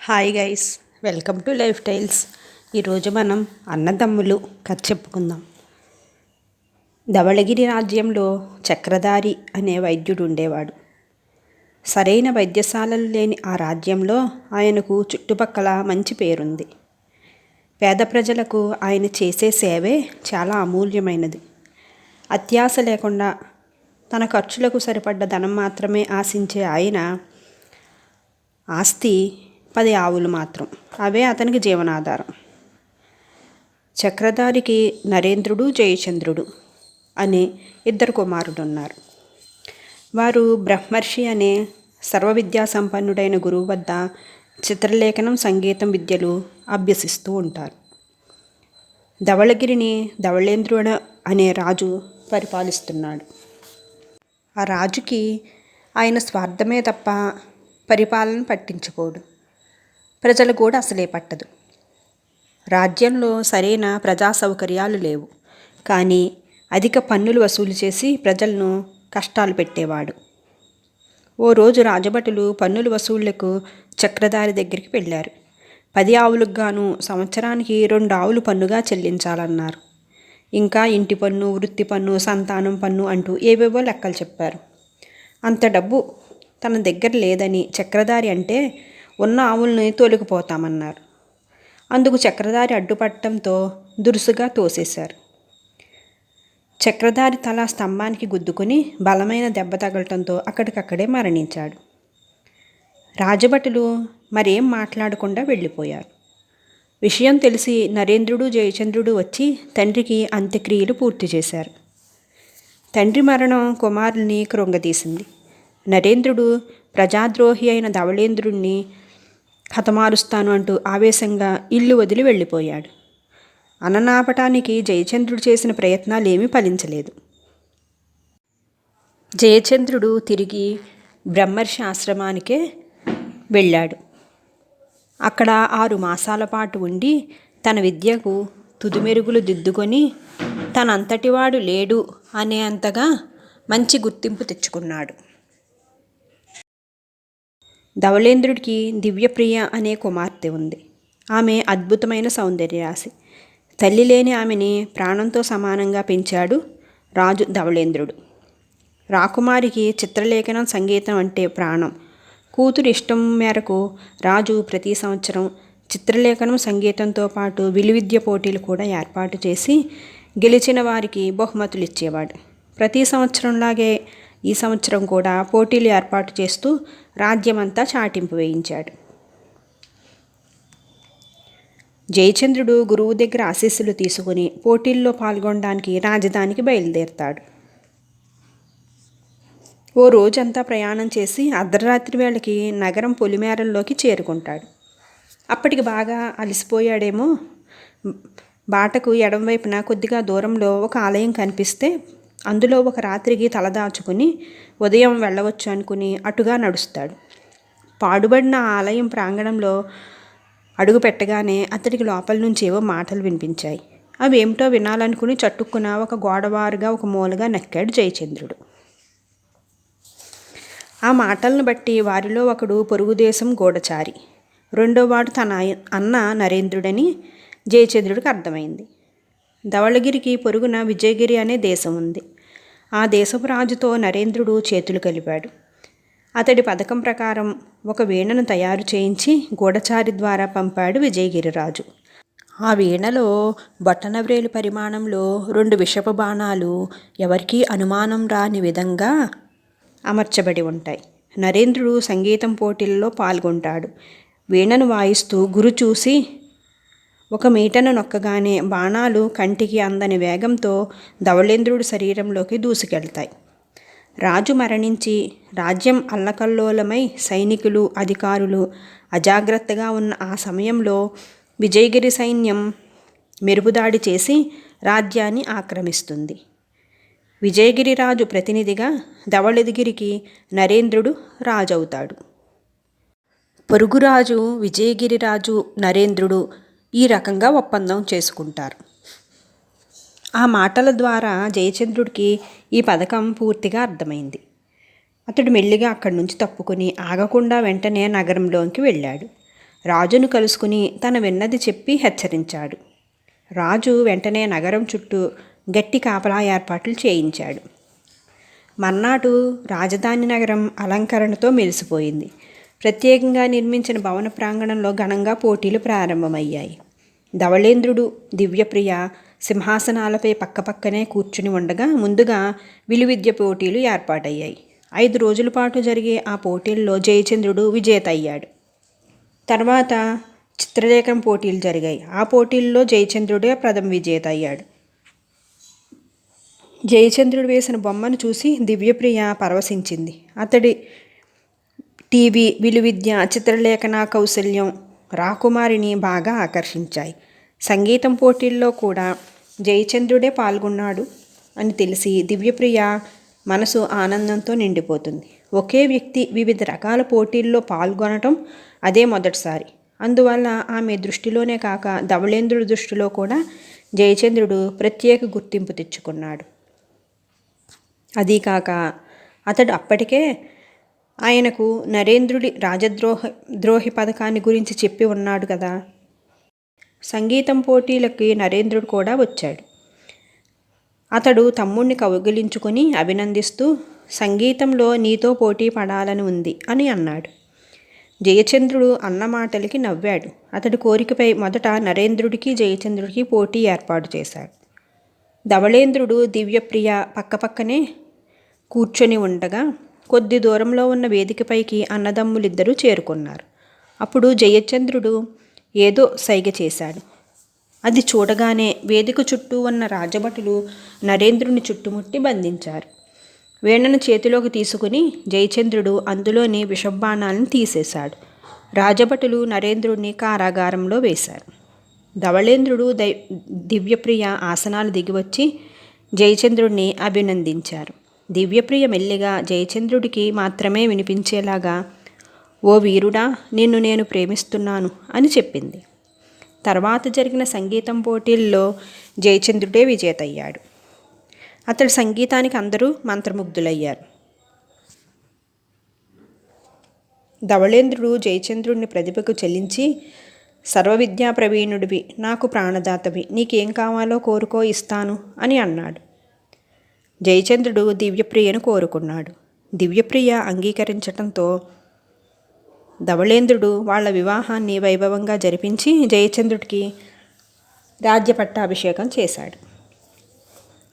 Hi guys, welcome to life styles. ఈరోజు మనం అన్నదమ్ములు కథ చెప్పుకుందాం. ధవళగిరి రాజ్యంలో చక్రధారి అనే వైద్యుడు ఉండేవాడు. సరైన వైద్యశాలలు లేని ఆ రాజ్యంలో ఆయనకు చుట్టుపక్కల మంచి పేరుంది. పేద ప్రజలకు ఆయన చేసే సేవే చాలా అమూల్యమైనది. అత్యాశ లేకుండా తన ఖర్చులకు సరిపడ్డ ధనం మాత్రమే ఆశించే ఆయన ఆస్తి 10 ఆవులు మాత్రం. అవే అతనికి జీవనాధారం. చక్రధారికి నరేంద్రుడు, జయచంద్రుడు అనే 2 కుమారులు ఉన్నారు. వారు బ్రహ్మర్షి అనే సర్వవిద్యా సంపన్నుడైన గురువు వద్ద చిత్రలేఖనం, సంగీతం విద్యలు అభ్యసిస్తూ ఉంటారు. ధవళగిరిని ధవళేంద్రుడు అనే రాజు పరిపాలిస్తున్నాడు. ఆ రాజుకి ఆయన స్వార్థమే తప్ప పరిపాలన పట్టించుకోడు. ప్రజలు కూడా అసలే పట్టదు. రాజ్యంలో సరైన ప్రజా సౌకర్యాలు లేవు. కానీ అధిక పన్నులు వసూలు చేసి ప్రజలను కష్టాలు పెట్టేవాడు. ఓ రోజు రాజభటులు పన్నుల వసూళ్లకు చక్రధారి దగ్గరికి వెళ్ళారు. 10 ఆవులకు గాను సంవత్సరానికి 2 ఆవులు పన్నుగా చెల్లించాలన్నారు. ఇంకా ఇంటి పన్ను, వృత్తి పన్ను, సంతానం పన్ను అంటూ ఏవేవో లెక్కలు చెప్పారు. అంత డబ్బు తన దగ్గర లేదని చక్రధారి అంటే ఉన్న ఆవుల్ని తోలుకుపోతామన్నారు. అందుకు చక్రధారి అడ్డుపడటంతో దురుసుగా తోసేశారు. చక్రధారి తల స్తంభానికి గుద్దుకొని బలమైన దెబ్బ తగలటంతో అక్కడికక్కడే మరణించాడు. రాజభటులు మరేం మాట్లాడకుండా వెళ్ళిపోయారు. విషయం తెలిసి నరేంద్రుడు, జయచంద్రుడు వచ్చి తండ్రికి అంత్యక్రియలు పూర్తి చేశారు. తండ్రి మరణం కుమారుల్ని కృంగదీసింది. నరేంద్రుడు ప్రజాద్రోహి అయిన ధవళేంద్రుడిని హతమారుస్తాను అంటూ ఆవేశంగా ఇల్లు వదిలి వెళ్ళిపోయాడు. అననాపటానికి జయచంద్రుడు చేసిన ప్రయత్నాలు ఏమీ ఫలించలేదు. జయచంద్రుడు తిరిగి బ్రహ్మర్షి ఆశ్రమానికే వెళ్ళాడు. అక్కడ 6 మాసాల పాటు ఉండి తన విద్యకు తుదిమెరుగులు దిద్దుకొని తనంతటివాడు లేడు అనేంతగా మంచి గుర్తింపు తెచ్చుకున్నాడు. ధవళేంద్రుడికి దివ్యప్రియ అనే కుమార్తె ఉంది. ఆమె అద్భుతమైన సౌందర్యరాశి. తల్లి లేని ఆమెని ప్రాణంతో సమానంగా పెంచాడు రాజు ధవళేంద్రుడు. రాకుమారికి చిత్రలేఖనం, సంగీతం అంటే ప్రాణం. కూతురు ఇష్టం మేరకు రాజు ప్రతి సంవత్సరం చిత్రలేఖనం, సంగీతంతో పాటు విలువిద్య పోటీలు కూడా ఏర్పాటు చేసి గెలిచిన వారికి బహుమతులు ఇచ్చేవాడు. ప్రతి సంవత్సరంలాగే ఈ సంవత్సరం కూడా పోటీలు ఏర్పాటు చేస్తూ రాజ్యమంతా చాటింపు వేయించాడు. జయచంద్రుడు గురువు దగ్గర ఆశీస్సులు తీసుకుని పోటీల్లో పాల్గొనడానికి రాజధానికి బయలుదేరతాడు. ఓ రోజంతా ప్రయాణం చేసి అర్ధరాత్రి వేళకి నగరం పొలిమేరల్లోకి చేరుకుంటాడు. అప్పటికి బాగా అలసిపోయాడేమో. బాటకు ఎడంవైపున కొద్దిగా దూరంలో ఒక ఆలయం కనిపిస్తే అందులో ఒక రాత్రికి తలదాచుకుని ఉదయం వెళ్ళవచ్చు అనుకుని అటుగా నడుస్తాడు. పాడుబడిన ఆలయం ప్రాంగణంలో అడుగు పెట్టగానే అతడికి లోపల నుంచి ఏవో మాటలు వినిపించాయి. అవి ఏమిటో వినాలనుకుని చట్టుక్కున ఒక గోడవారుగా ఒక మూలగా నక్కాడు జయచంద్రుడు. ఆ మాటలను బట్టి వారిలో ఒకడు పొరుగుదేశం గూఢచారి, రెండోవాడు తన అన్న నరేంద్రుడని జయచంద్రుడికి అర్థమైంది. ధవళగిరికి పొరుగున విజయగిరి అనే దేశం ఉంది. ఆ దేశపు రాజుతో నరేంద్రుడు చేతులు కలిపాడు. అతడి పథకం ప్రకారం ఒక వీణను తయారు చేయించి గూఢచారి ద్వారా పంపాడు విజయగిరి రాజు. ఆ వీణలో బొట్టనవ్రేలు పరిమాణంలో 2 విషపు బాణాలు ఎవరికీ అనుమానం రాని విధంగా అమర్చబడి ఉంటాయి. నరేంద్రుడు సంగీతం పోటీల్లో పాల్గొంటాడు. వీణను వాయిస్తూ గురు చూసి ఒక మీటను నొక్కగానే బాణాలు కంటికి అందని వేగంతో ధవళేంద్రుడి శరీరంలోకి దూసుకెళ్తాయి. రాజు మరణించి రాజ్యం అల్లకల్లోలమై సైనికులు, అధికారులు అజాగ్రత్తగా ఉన్న ఆ సమయంలో విజయగిరి సైన్యం మెరుపుదాడి చేసి రాజ్యాన్ని ఆక్రమిస్తుంది. విజయగిరి రాజు ప్రతినిధిగా ధవళగిరికి నరేంద్రుడు రాజవుతాడు. పొరుగురాజు విజయగిరి రాజు నరేంద్రుడు ఈ రకంగా ఒప్పందం చేసుకుంటారు. ఆ మాటల ద్వారా జయచంద్రుడికి ఈ పథకం పూర్తిగా అర్థమైంది. అతడు మెల్లిగా అక్కడి నుంచి తప్పుకొని ఆగకుండా వెంటనే నగరంలోకి వెళ్ళాడు. రాజును కలుసుకుని తన విన్నది చెప్పి హెచ్చరించాడు. రాజు వెంటనే నగరం చుట్టూ గట్టి కాపలా ఏర్పాట్లు చేయించాడు. మర్నాడు రాజధాని నగరం అలంకరణతో మెరిసిపోయింది. ప్రత్యేకంగా నిర్మించిన భవన ప్రాంగణంలో ఘనంగా పోటీలు ప్రారంభమయ్యాయి. ధవళేంద్రుడు, దివ్యప్రియ సింహాసనాలపై పక్కపక్కనే కూర్చుని ఉండగా ముందుగా విలువిద్య పోటీలు ఏర్పాటయ్యాయి. 5 రోజుల పాటు జరిగే ఆ పోటీల్లో జయచంద్రుడు విజేత అయ్యాడు. తర్వాత చిత్రలేఖనం పోటీలు జరిగాయి. ఆ పోటీల్లో జయచంద్రుడే ప్రథమ విజేత అయ్యాడు. జయచంద్రుడు వేసిన బొమ్మను చూసి దివ్యప్రియ పరవశించింది. అతడి టీవీ, విలువిద్య, చిత్రలేఖన కౌశల్యం రాకుమారిని బాగా ఆకర్షించాయి. సంగీతం పోటీల్లో కూడా జయచంద్రుడే పాల్గొన్నాడు అని తెలిసి దివ్యప్రియ మనసు ఆనందంతో నిండిపోతుంది. ఒకే వ్యక్తి వివిధ రకాల పోటీల్లో పాల్గొనటం అదే మొదటిసారి. అందువల్ల ఆమె దృష్టిలోనే కాక ధవళేంద్రుడి దృష్టిలో కూడా జయచంద్రుడు ప్రత్యేక గుర్తింపు తెచ్చుకున్నాడు. అదీకాక అతడు అప్పటికే ఆయనకు నరేంద్రుడి రాజద్రోహి పథకాన్ని గురించి చెప్పి ఉన్నాడు కదా. సంగీతం పోటీలకి నరేంద్రుడు కూడా వచ్చాడు. అతడు తమ్ముణ్ణి కౌగిలించుకొని అభినందిస్తూ సంగీతంలో నీతో పోటీ పడాలని ఉంది అని అన్నాడు. జయచంద్రుడు అన్న మాటలకి నవ్వాడు. అతడి కోరికపై మొదట నరేంద్రుడికి జయచంద్రుడికి పోటీ ఏర్పాటు చేశాడు. ధవళేంద్రుడు, దివ్యప్రియ పక్కపక్కనే కూర్చొని ఉండగా కొద్ది దూరంలో ఉన్న వేదికపైకి అన్నదమ్ములిద్దరూ చేరుకున్నారు. అప్పుడు జయచంద్రుడు ఏదో సైగ చేశాడు. అది చూడగానే వేదిక చుట్టూ ఉన్న రాజభటులు నరేంద్రుని చుట్టుముట్టి బంధించారు. వీణను చేతిలోకి తీసుకుని జయచంద్రుడు అందులోని విషబాణాలను తీసేశాడు. రాజభటులు నరేంద్రుడిని కారాగారంలో వేశారు. ధవళేంద్రుడు, దివ్యప్రియ ఆసనాలు దిగివచ్చి జయచంద్రుడిని అభినందించారు. దివ్యప్రియ మెల్లిగా జయచంద్రుడికి మాత్రమే వినిపించేలాగా ఓ వీరుడా, నిన్ను నేను ప్రేమిస్తున్నాను అని చెప్పింది. తర్వాత జరిగిన సంగీతం పోటీల్లో జయచంద్రుడే విజేత అయ్యాడు. అతడి సంగీతానికి అందరూ మంత్రముగ్ధులయ్యారు. ధవళేంద్రుడు జయచంద్రుడిని ప్రతిభకు చెల్లించి సర్వవిద్యా ప్రవీణుడివి, నాకు ప్రాణదాతవి, నీకేం కావాలో కోరుకో ఇస్తాను అని అన్నాడు. జయచంద్రుడు దివ్యప్రియను కోరుకున్నాడు. దివ్యప్రియ అంగీకరించటంతో ధవళేంద్రుడు వాళ్ళ వివాహాన్ని వైభవంగా జరిపించి జయచంద్రుడికి రాజ్యపట్టాభిషేకం చేశాడు.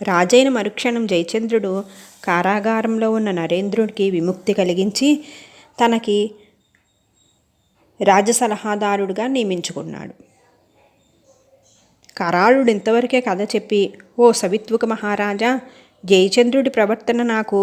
రాజైన మరుక్షణం జయచంద్రుడు కారాగారంలో ఉన్న నరేంద్రుడికి విముక్తి కలిగించి తనకి రాజసలహాదారుడిగా నియమించుకున్నాడు. కరాళుడు ఇంతవరకే కథ చెప్పి, ఓ సవిత్వక మహారాజా, జయచంద్రుడి ప్రవర్తన నాకు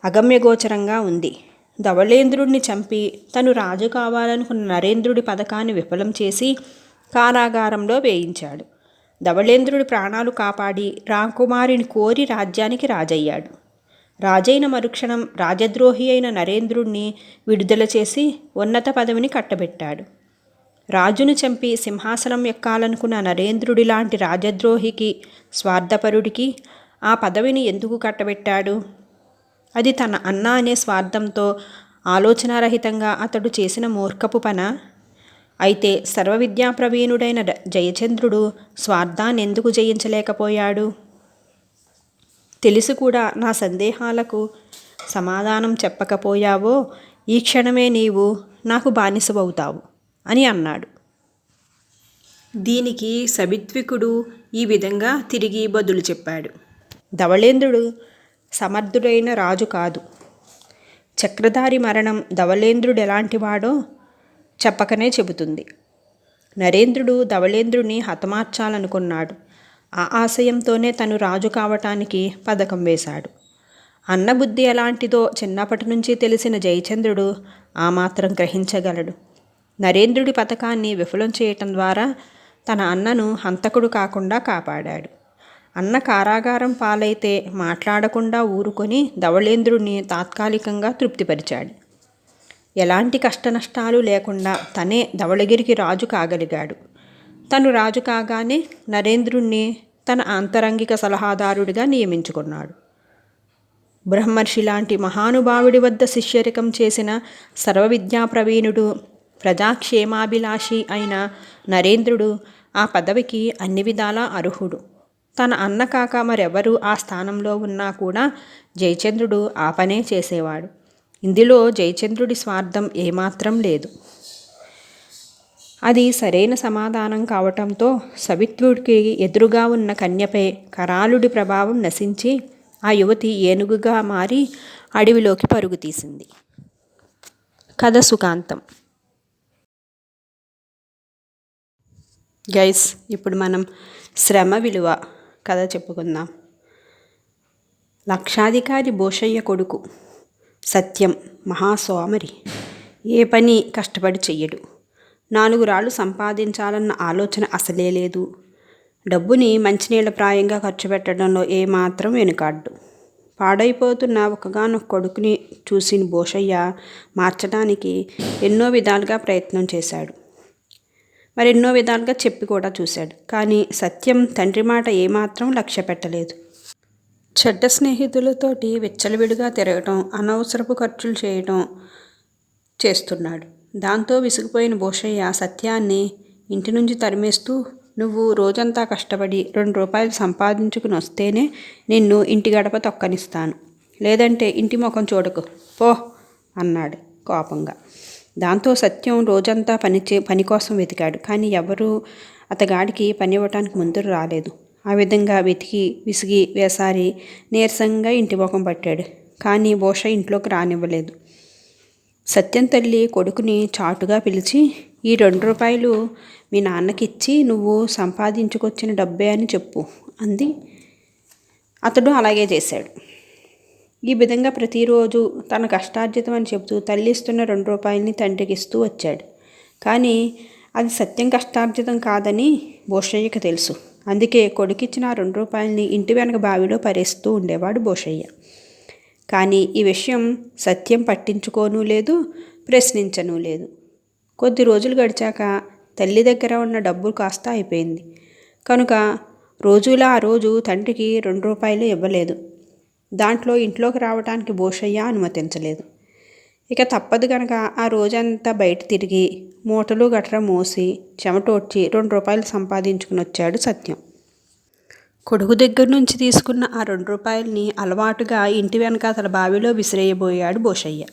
అగమ్యగోచరంగా ఉంది. ధవళేంద్రుడిని చంపి తను రాజు కావాలనుకున్న నరేంద్రుడి పథకాన్ని విఫలం చేసి కారాగారంలో వేయించాడు. ధవళేంద్రుడి ప్రాణాలు కాపాడి రాకుమారిని కోరి రాజ్యానికి రాజయ్యాడు. రాజైన మరుక్షణం రాజద్రోహి అయిన నరేంద్రుడిని విడుదల చేసి ఉన్నత పదవిని కట్టబెట్టాడు. రాజును చంపి సింహాసనం ఎక్కాలనుకున్న నరేంద్రుడి లాంటి రాజద్రోహికి, స్వార్థపరుడికి ఆ పదవిని ఎందుకు కట్టబెట్టాడు? అది తన అన్న అనే స్వార్థంతో ఆలోచనారహితంగా అతడు చేసిన మూర్ఖపు పన. అయితే సర్వవిద్యా ప్రవీణుడైన జయచంద్రుడు స్వార్థాన్ని ఎందుకు జయించలేకపోయాడు? తెలిసి కూడా నా సందేహాలకు సమాధానం చెప్పకపోయావో ఈ క్షణమే నీవు నాకు బానిసవవుతావు అని అన్నాడు. దీనికి సవిత్వికుడు ఈ విధంగా తిరిగి బదులు చెప్పాడు. ధవళేంద్రుడు సమర్థుడైన రాజు కాదు. చక్రధారి మరణం ధవళేంద్రుడు ఎలాంటివాడో చెప్పకనే చెబుతుంది. నరేంద్రుడు ధవళేంద్రుని హతమార్చాలనుకున్నాడు. ఆ ఆశయంతోనే తను రాజు కావటానికి పథకం వేశాడు. అన్నబుద్ధి ఎలాంటిదో చిన్నప్పటి నుంచి తెలిసిన జయచంద్రుడు ఆ మాత్రం గ్రహించగలడు. నరేంద్రుడి పథకాన్ని విఫలం చేయటం ద్వారా తన అన్నను హంతకుడు కాకుండా కాపాడాడు. అన్న కారాగారం పాలైతే మాట్లాడకుండా ఊరుకొని ధవళేంద్రుడిని తాత్కాలికంగా తృప్తిపరిచాడు. ఎలాంటి కష్టనష్టాలు లేకుండా తనే ధవళగిరికి రాజు కాగలిగాడు. తను రాజు కాగానే నరేంద్రుణ్ణి తన ఆంతరంగిక సలహాదారుడిగా నియమించుకున్నాడు. బ్రహ్మర్షి లాంటి మహానుభావుడి వద్ద శిష్యరికం చేసిన సర్వవిద్యా ప్రవీణుడు, ప్రజాక్షేమాభిలాషి అయిన నరేంద్రుడు ఆ పదవికి అన్ని విధాలా అర్హుడు. తన అన్న కాక మరెవరు ఆ స్థానంలో ఉన్నా కూడా జయచంద్రుడు ఆ పనే చేసేవాడు. ఇందులో జయచంద్రుడి స్వార్థం ఏమాత్రం లేదు. అది సరైన సమాధానం కావటంతో సవిత్రుడికి ఎదురుగా ఉన్న కన్యపై కరాళుడి ప్రభావం నశించి ఆ యువతి ఏనుగుగా మారి అడవిలోకి పరుగు తీసింది. కథ సుఖాంతం. గైస్, ఇప్పుడు మనం శ్రమ విలువ కథ చెప్పుకుందాం. లక్షాధికారి భూషయ్య కొడుకు సత్యం మహాసోమరి. ఏ పని కష్టపడి చెయ్యడు. 4 రాళ్ళు సంపాదించాలన్న ఆలోచన అసలే లేదు. డబ్బుని మంచినీళ్ళ ప్రాయంగా ఖర్చు పెట్టడంలో ఏమాత్రం వెనుకాడ్డు. పాడైపోతున్న ఒకగానొక కొడుకుని చూసిన భూషయ్య మార్చడానికి ఎన్నో విధాలుగా ప్రయత్నం చేశాడు. మరెన్నో విధాలుగా చెప్పి కూడా చూశాడు. కానీ సత్యం తండ్రి మాట ఏమాత్రం లక్ష్య పెట్టలేదు. చెడ్డ స్నేహితులతోటి విచ్చలవిడిగా తిరగటం, అనవసరపు ఖర్చులు చేయటం చేస్తున్నాడు. దాంతో విసిగిపోయిన భూషయ్య సత్యాన్ని ఇంటి నుంచి తరిమేస్తూ, నువ్వు రోజంతా కష్టపడి 2 రూపాయలు సంపాదించుకుని వస్తేనే నిన్ను ఇంటి గడప తొక్కనిస్తాను, లేదంటే ఇంటి ముఖం చూడకు పో అన్నాడు కోపంగా. దాంతో సత్యం రోజంతా పని కోసం వెతికాడు. కానీ ఎవరూ అతగాడికి పని ఇవ్వటానికి ముందు రాలేదు. ఆ విధంగా వెతికి విసిగి వేసారి నీరసంగా ఇంటి ముఖం పట్టాడు. కానీ భూషయ్య ఇంట్లోకి రానివ్వలేదు. సత్యం తల్లి కొడుకుని చాటుగా పిలిచి, ఈ 2 రూపాయలు మీ నాన్నకిచ్చి నువ్వు సంపాదించుకొచ్చిన డబ్బే అని చెప్పు అంది. అతడు అలాగే చేశాడు. ఈ విధంగా ప్రతిరోజు తన కష్టార్జితం అని చెబుతూ తల్లి ఇస్తున్న 2 రూపాయలని తండ్రికి ఇస్తూ వచ్చాడు. కానీ అది సత్యం కష్టార్జితం కాదని భూషయ్యకి తెలుసు. అందుకే కొడుకిచ్చిన 2 రూపాయలని ఇంటి వెనక బావిలో పరేస్తూ ఉండేవాడు భూషయ్య. కానీ ఈ విషయం సత్యం పట్టించుకోనూ లేదు, ప్రశ్నించనూ లేదు. కొద్ది రోజులు గడిచాక తల్లి దగ్గర ఉన్న డబ్బు కాస్త అయిపోయింది కనుక రోజులా ఆ రోజు తండ్రికి 2 రూపాయలు ఇవ్వలేదు. దాంట్లో ఇంట్లోకి రావడానికి భూషయ్య అనుమతించలేదు. ఇక తప్పదు కనుక ఆ రోజంతా బయట తిరిగి మూటలు గట్రా మోసి చెమటోడ్చి 2 రూపాయలు సంపాదించుకుని వచ్చాడు సత్యం. కొడుకు దగ్గర నుంచి తీసుకున్న ఆ 2 రూపాయలని అలవాటుగా ఇంటి వెనక అతల బావిలో విసిరేయబోయాడు భూషయ్య.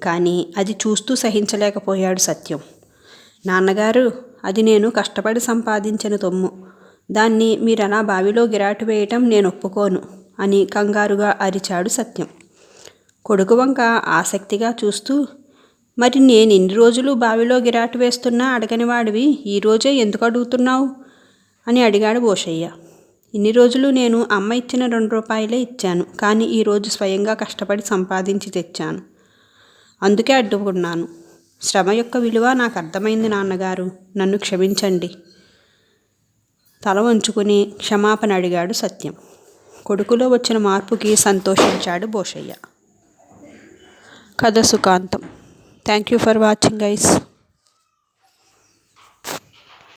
కానీ అది చూస్తూ సహించలేకపోయాడు సత్యం. నాన్నగారు, అది నేను కష్టపడి సంపాదించిన తొమ్ము. దాన్ని మీరలా బావిలో గిరాటు వేయటం నేను ఒప్పుకోను అని కంగారుగా అరిచాడు సత్యం. కొడుకు వంక ఆసక్తిగా చూస్తూ, మరి నేను ఇన్ని రోజులు బావిలో గిరాటు వేస్తున్నా అడగని వాడివి ఈరోజే ఎందుకు అడుగుతున్నావు అని అడిగాడు భూషయ్య. ఇన్ని రోజులు నేను అమ్మ ఇచ్చిన 2 రూపాయలే ఇచ్చాను. కానీ ఈరోజు స్వయంగా కష్టపడి సంపాదించి తెచ్చాను. అందుకే అడ్డుకున్నాను. శ్రమ యొక్క విలువ నాకు అర్థమైంది నాన్నగారు, నన్ను క్షమించండి. తల వంచుకుని క్షమాపణ అడిగాడు సత్యం. కొడుకులో వచ్చిన మార్పుకి సంతోషించాడు భూషయ్య. కథ సుఖాంతం. Thank you for watching guys.